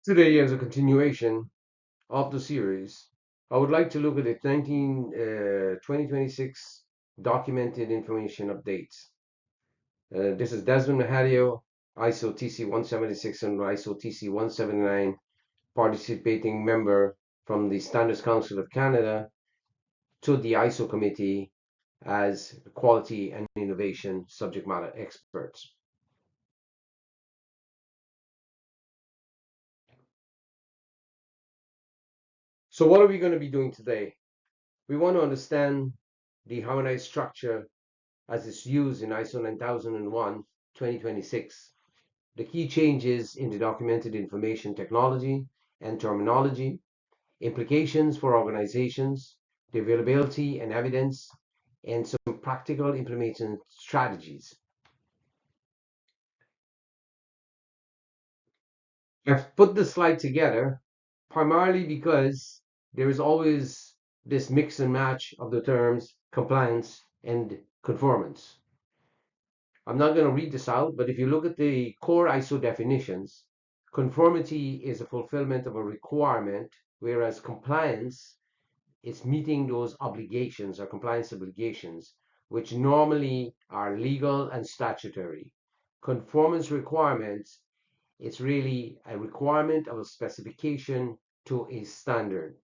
Today, as a continuation of the series, I would like to look at the 2026 documented information updates. This is Desmond Mahadio, ISO TC176 and ISO TC179, participating member from the Standards Council of Canada to the ISO committee as quality and innovation subject matter experts. So what are we going to be doing today? We want to understand the harmonized structure as it's used in ISO 9001 2026. The key changes in the documented information technology and terminology, implications for organizations, the availability and evidence, and some practical implementation strategies. I've put this slide together primarily because there is always this mix and match of the terms compliance and conformance. I'm not going to read this out, but if you look at the core ISO definitions, conformity is a fulfillment of a requirement, whereas compliance is meeting those obligations or compliance obligations, which normally are legal and statutory. Conformance requirements, it's really a requirement of a specification to a standard.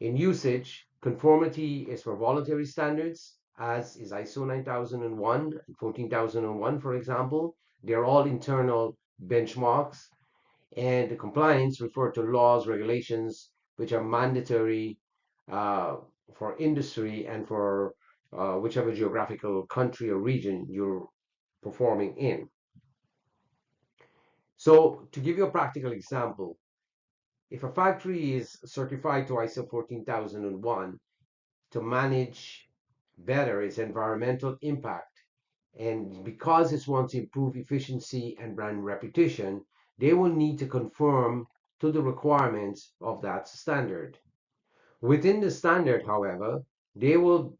In usage, conformity is for voluntary standards, as is ISO 9001 and 14001, for example. They're all internal benchmarks, and the compliance refer to laws, regulations, which are mandatory for industry and for whichever geographical country or region you're performing in. So, to give you a practical example, if a factory is certified to ISO 14001 to manage better its environmental impact, and because it wants to improve efficiency and brand reputation, they will need to conform to the requirements of that standard. Within the standard, however, they will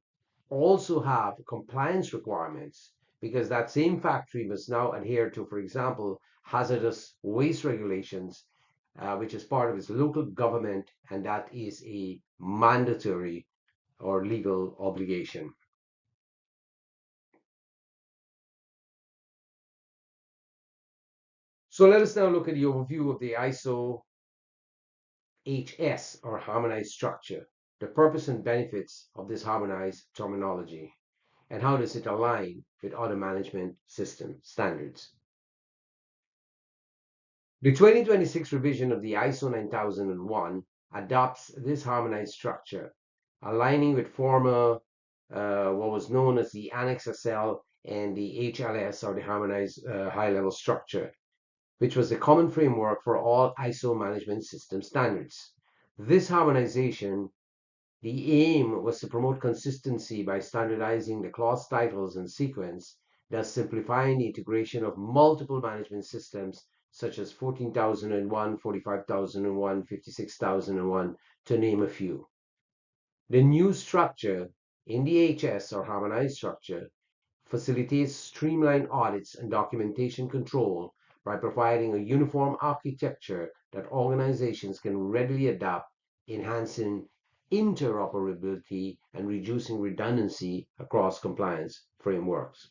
also have compliance requirements because that same factory must now adhere to, for example, hazardous waste regulations, which is part of its local government, and that is a mandatory or legal obligation. So let us now look at the overview of the ISO HS, or harmonized structure, the purpose and benefits of this harmonized terminology, and how does it align with other management system standards. The 2026 revision of the ISO 9001 adopts this harmonized structure, aligning with former what was known as the Annex SL and the HLS, or the harmonized high-level structure, which was the common framework for all ISO management system standards. This harmonization, the aim was to promote consistency by standardizing the clause titles and sequence, thus simplifying the integration of multiple management systems such as 14,001, 45,001, 56,001, to name a few. The new structure in the HS, or harmonized structure, facilitates streamlined audits and documentation control by providing a uniform architecture that organizations can readily adapt, enhancing interoperability and reducing redundancy across compliance frameworks.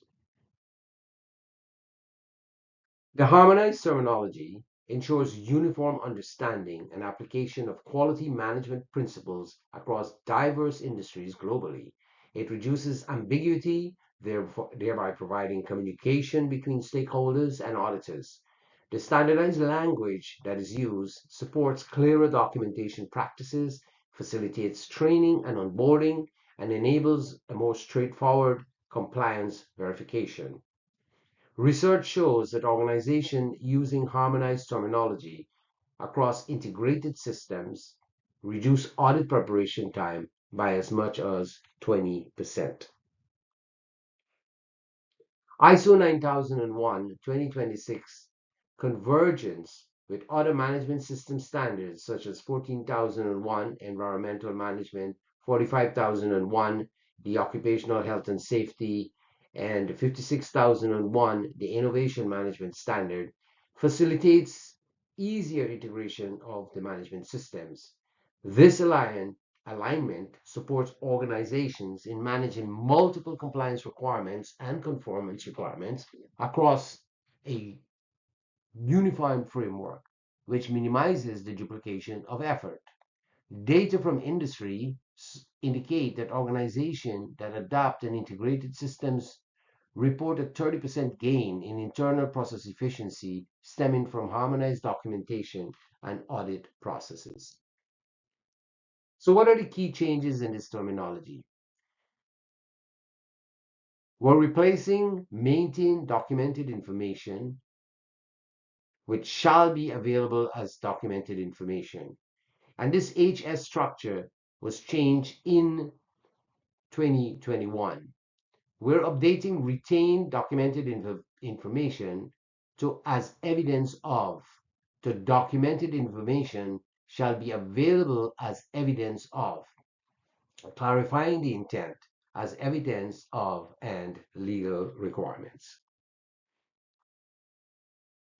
The harmonized terminology ensures uniform understanding and application of quality management principles across diverse industries globally. It reduces ambiguity, thereby providing communication between stakeholders and auditors. The standardized language that is used supports clearer documentation practices, facilitates training and onboarding, and enables a more straightforward compliance verification. Research shows that organizations using harmonized terminology across integrated systems reduce audit preparation time by as much as 20%. ISO 9001 2026 convergence with other management system standards such as 14,001 environmental management, 45,001 the occupational health and safety, and 56,001 the innovation management standard facilitates easier integration of the management systems. This alignment supports organizations in managing multiple compliance requirements and conformance requirements across a unified framework, which minimizes the duplication of effort. Data from industry indicate that organizations that adopt an integrated systems report a 30% gain in internal process efficiency stemming from harmonized documentation and audit processes. So, what are the key changes in this terminology? We're replacing maintain documented information with shall be available as documented information. And this HS structure was changed in 2021. We're updating retained documented information to as evidence of. The documented information shall be available as evidence of, clarifying the intent as evidence of and legal requirements.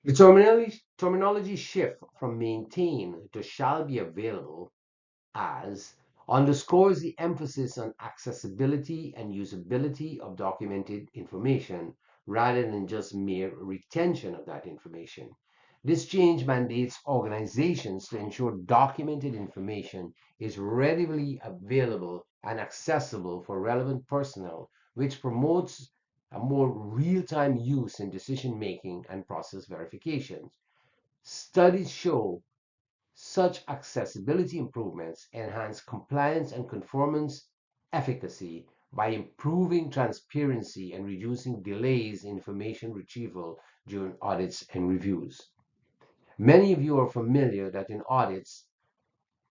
The terminology shift from maintain to shall be available as underscores the emphasis on accessibility and usability of documented information rather than just mere retention of that information. This change mandates organizations to ensure documented information is readily available and accessible for relevant personnel, which promotes a more real-time use in decision making and process verifications. Studies show such accessibility improvements enhance compliance and conformance efficacy by improving transparency and reducing delays in information retrieval during audits and reviews. Many of you are familiar that in audits,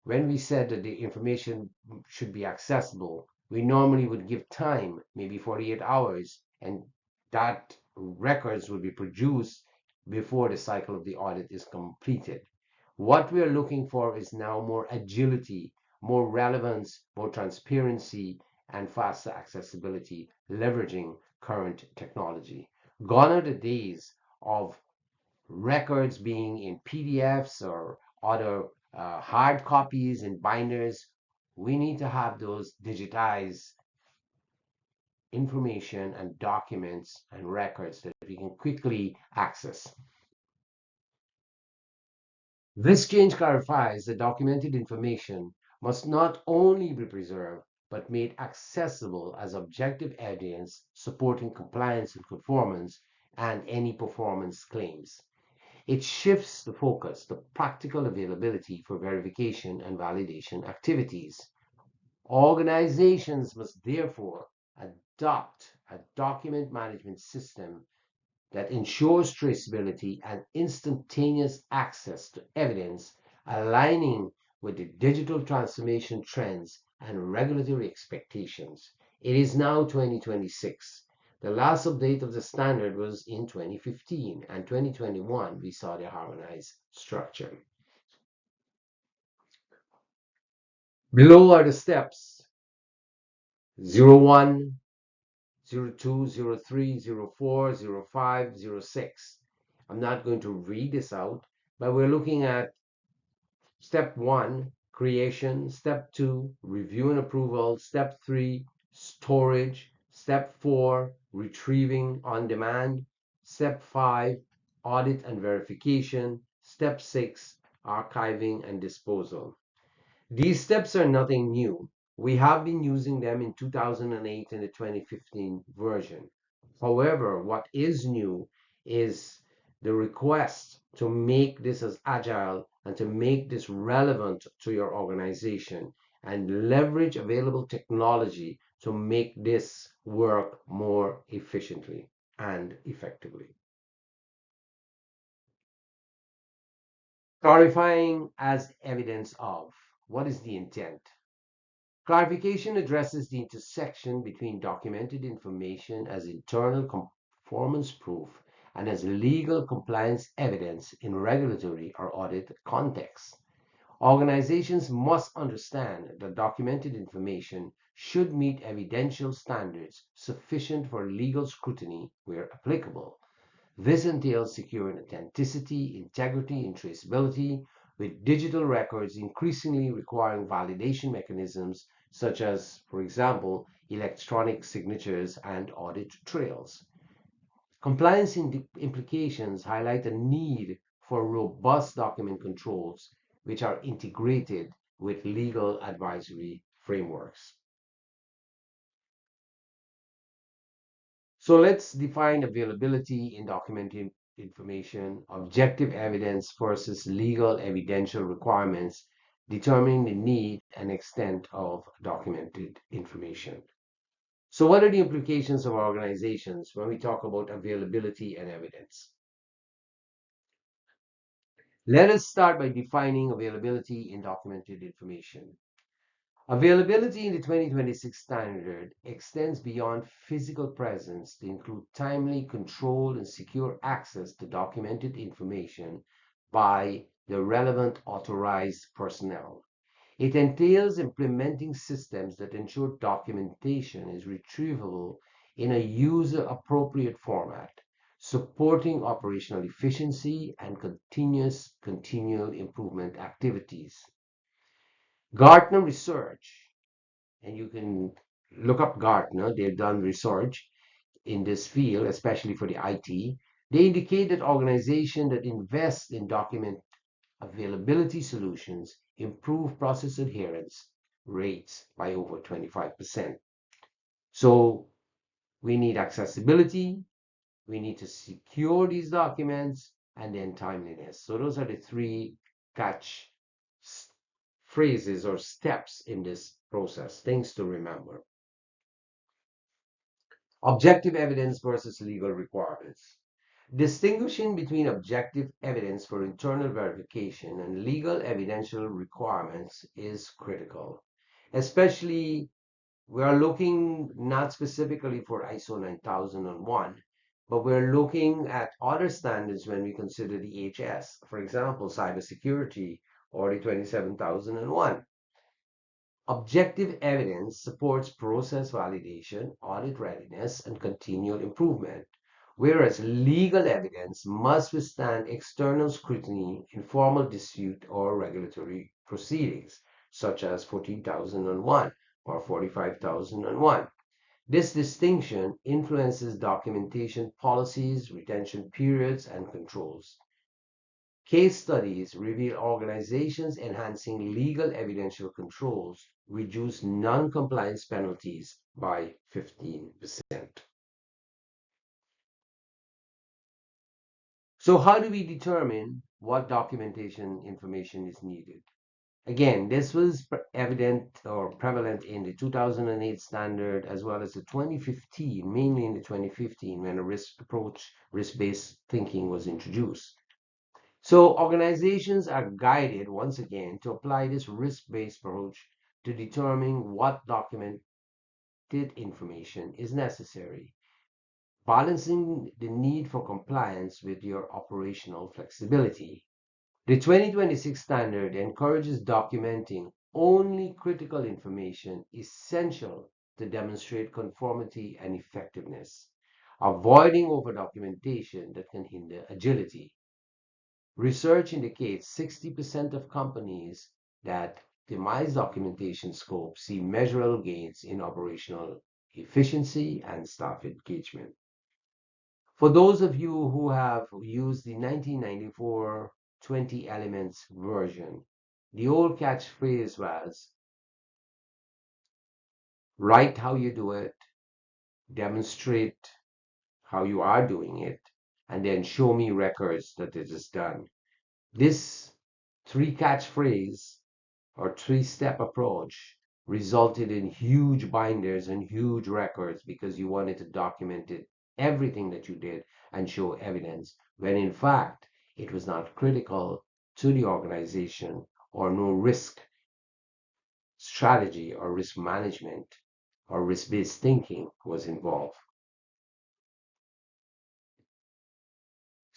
when we said that the information should be accessible, we normally would give time, maybe 48 hours, and that records would be produced before the cycle of the audit is completed. What we are looking for is now more agility, more relevance, more transparency, and faster accessibility, leveraging current technology. Gone are the days of records being in PDFs or other hard copies and binders. We need to have those digitized information and documents and records that we can quickly access. This change clarifies that documented information must not only be preserved, but made accessible as objective evidence supporting compliance and conformance and any performance claims. It shifts the focus to practical availability for verification and validation activities. Organizations must therefore adopt a document management system that ensures traceability and instantaneous access to evidence, aligning with the digital transformation trends and regulatory expectations. It is now 2026. The last update of the standard was in 2015, and 2021 we saw the harmonized structure. Below are the steps: 01, 02, 03, 04, 05, 06. I'm not going to read this out, but we're looking at step 1, creation; step 2, review and approval; step 3, storage; step 4, retrieving on demand; step 5, audit and verification; step 6, archiving and disposal. These steps are nothing new. We have been using them in 2008 and the 2015 version. However, what is new is the request to make this as agile and to make this relevant to your organization and leverage available technology to make this work more efficiently and effectively. Clarifying as evidence of. What is the intent? Clarification addresses the intersection between documented information as internal conformance proof and as legal compliance evidence in regulatory or audit contexts. Organizations must understand that documented information should meet evidential standards sufficient for legal scrutiny where applicable. This entails securing authenticity, integrity, and traceability, with digital records increasingly requiring validation mechanisms such as, for example, electronic signatures and audit trails. Compliance implications highlight the need for robust document controls, which are integrated with legal advisory frameworks. So let's define availability in documented information, objective evidence versus legal evidential requirements, determining the need and extent of documented information. So, what are the implications of organizations when we talk about availability and evidence? Let us start by defining availability in documented information. Availability in the 2026 standard extends beyond physical presence to include timely, controlled, and secure access to documented information by the relevant authorized personnel. It entails implementing systems that ensure documentation is retrievable in a user-appropriate format, supporting operational efficiency and continual improvement activities. Gartner research, and you can look up Gartner, they've done research in this field, especially for the IT. They indicate that organizations that invest in document availability solutions improve process adherence rates by over 25%. So we need accessibility, we need to secure these documents, and then timeliness. So those are the three catch phrases or steps in this process, things to remember. Objective evidence versus legal requirements. Distinguishing between objective evidence for internal verification and legal evidential requirements is critical. Especially, we are looking not specifically for ISO 9001, but we're looking at other standards when we consider the HS, for example, cybersecurity or the 27001. Objective evidence supports process validation, audit readiness, and continual improvement, whereas legal evidence must withstand external scrutiny in formal dispute or regulatory proceedings, such as 14,001 or 45,001. This distinction influences documentation policies, retention periods, and controls. Case studies reveal organizations enhancing legal evidential controls reduce non-compliance penalties by 15%. So how do we determine what documentation information is needed? Again, this was evident or prevalent in the 2008 standard as well as the 2015, mainly in the 2015 when a risk-based thinking was introduced. So organizations are guided once again to apply this risk-based approach to determine what documented information is necessary, balancing the need for compliance with your operational flexibility. The 2026 standard encourages documenting only critical information essential to demonstrate conformity and effectiveness, avoiding over-documentation that can hinder agility. Research indicates 60% of companies that optimize documentation scope see measurable gains in operational efficiency and staff engagement. For those of you who have used the 1994 20 elements version, the old catchphrase was write how you do it, demonstrate how you are doing it, and then show me records that it is done. This three catchphrase or three-step approach resulted in huge binders and huge records because you wanted to document it, everything that you did and show evidence, when in fact it was not critical to the organization or no risk strategy or risk management or risk-based thinking was involved.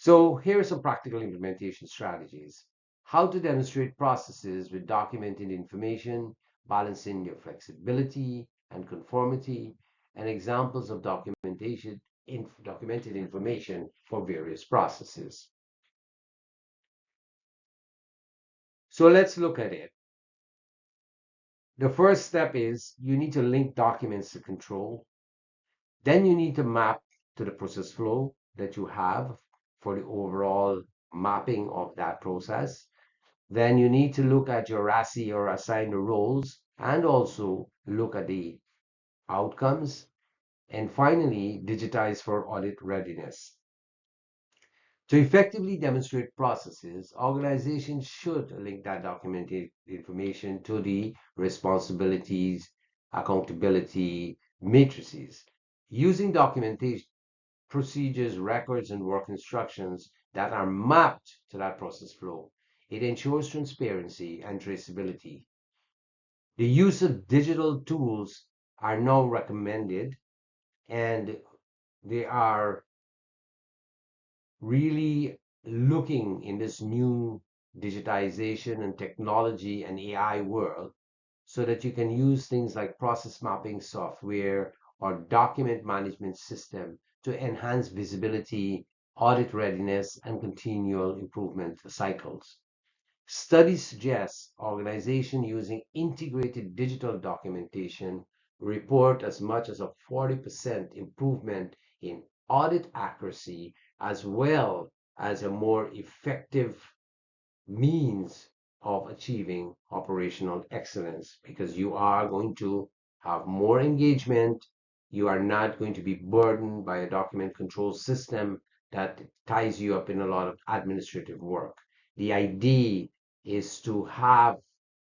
So here are some practical implementation strategies. How to demonstrate processes with documented information, balancing your flexibility and conformity, and examples of documentation documented information for various processes. So let's look at it. The first step is you need to link documents to control. Then you need to map to the process flow that you have for the overall mapping of that process. Then you need to look at your RASI or assign the roles and also look at the outcomes. And finally, digitize for audit readiness. To effectively demonstrate processes, organizations should link that documented information to the responsibilities, accountability matrices. Using documentation, procedures, records, and work instructions that are mapped to that process flow, it ensures transparency and traceability. The use of digital tools are now recommended, and they are really looking in this new digitization and technology and AI world so that you can use things like process mapping software or document management system to enhance visibility, audit readiness, and continual improvement cycles. Studies suggest organizations using integrated digital documentation report as much as a 40% improvement in audit accuracy, as well as a more effective means of achieving operational excellence, because you are going to have more engagement. You are not going to be burdened by a document control system that ties you up in a lot of administrative work. The idea is to have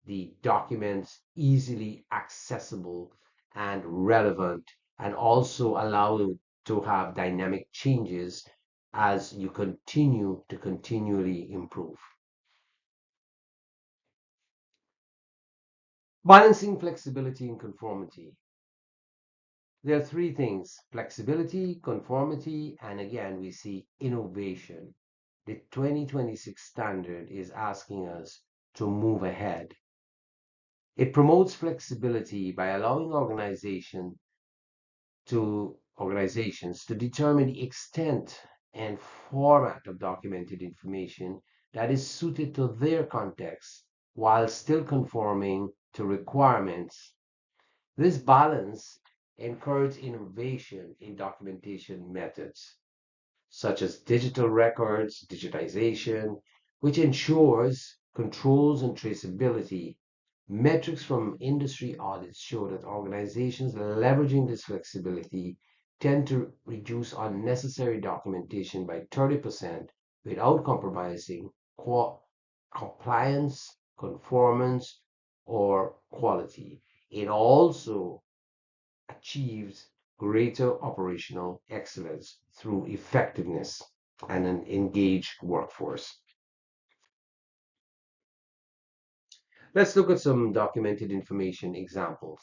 the documents easily accessible and relevant, and also allow you to have dynamic changes as you continue to continually improve. Balancing flexibility and conformity. There are three things: flexibility, conformity, and again, we see innovation. The 2026 standard is asking us to move ahead. It promotes flexibility by allowing organizations to determine the extent and format of documented information that is suited to their context while still conforming to requirements. This balance encourages innovation in documentation methods, such as digital records, digitization, which ensures controls and traceability. Metrics from industry audits show that organizations leveraging this flexibility tend to reduce unnecessary documentation by 30% without compromising compliance, conformance, or quality. It also achieves greater operational excellence through effectiveness and an engaged workforce. Let's look at some documented information examples.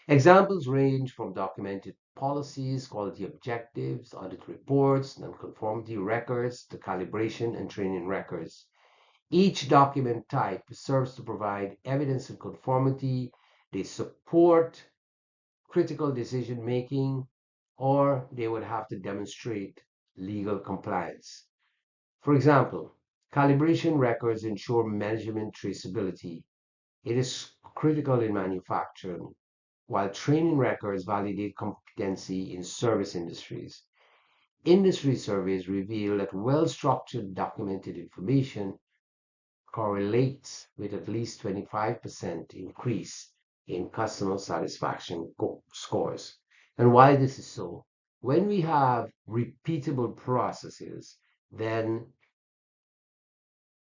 Examples range from documented policies, quality objectives, audit reports, non-conformity records, to calibration and training records. Each document type serves to provide evidence of conformity. They support critical decision making, or they would have to demonstrate legal compliance. For example, calibration records ensure measurement traceability. It is critical in manufacturing, while training records validate competency in service industries. Industry surveys reveal that well-structured documented information correlates with at least 25% increase in customer satisfaction scores. And why this is so? When we have repeatable processes, then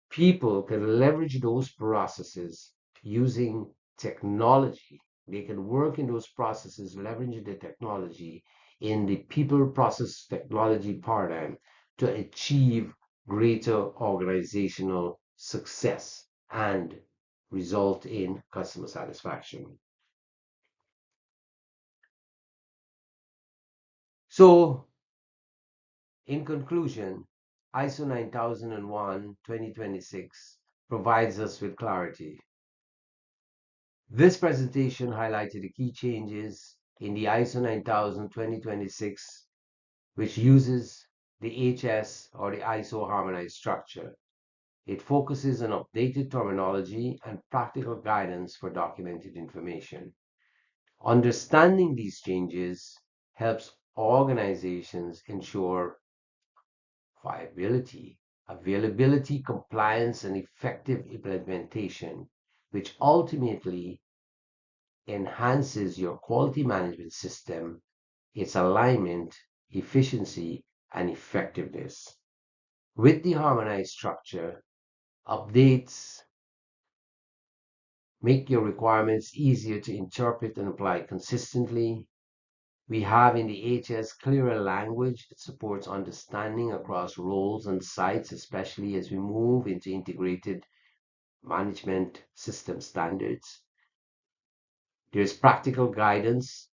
people can leverage those processes using technology. They can work in those processes, leveraging the technology in the people process technology paradigm to achieve greater organizational success and result in customer satisfaction. So, in conclusion, ISO 9001 2026 provides us with clarity. This presentation highlighted the key changes in the ISO 9000-2026, which uses the HS or the ISO harmonized structure. It focuses on updated terminology and practical guidance for documented information. Understanding these changes helps organizations ensure viability, availability, compliance, and effective implementation, which ultimately enhances your quality management system, its alignment, efficiency, and effectiveness. With the harmonized structure, updates make your requirements easier to interpret and apply consistently. We have in the HS clearer language that supports understanding across roles and sites, especially as we move into integrated management system standards. There's practical guidance,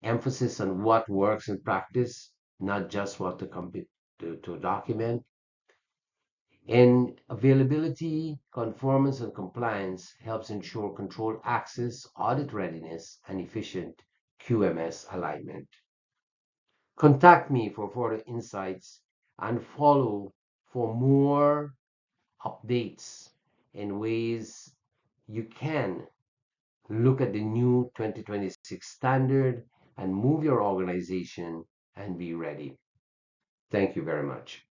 emphasis on what works in practice, not just what to document. And availability, conformance, and compliance helps ensure controlled access, audit readiness, and efficient QMS alignment. Contact me for further insights and follow for more updates in ways you can look at the new 2026 standard and move your organization and be ready. Thank you very much.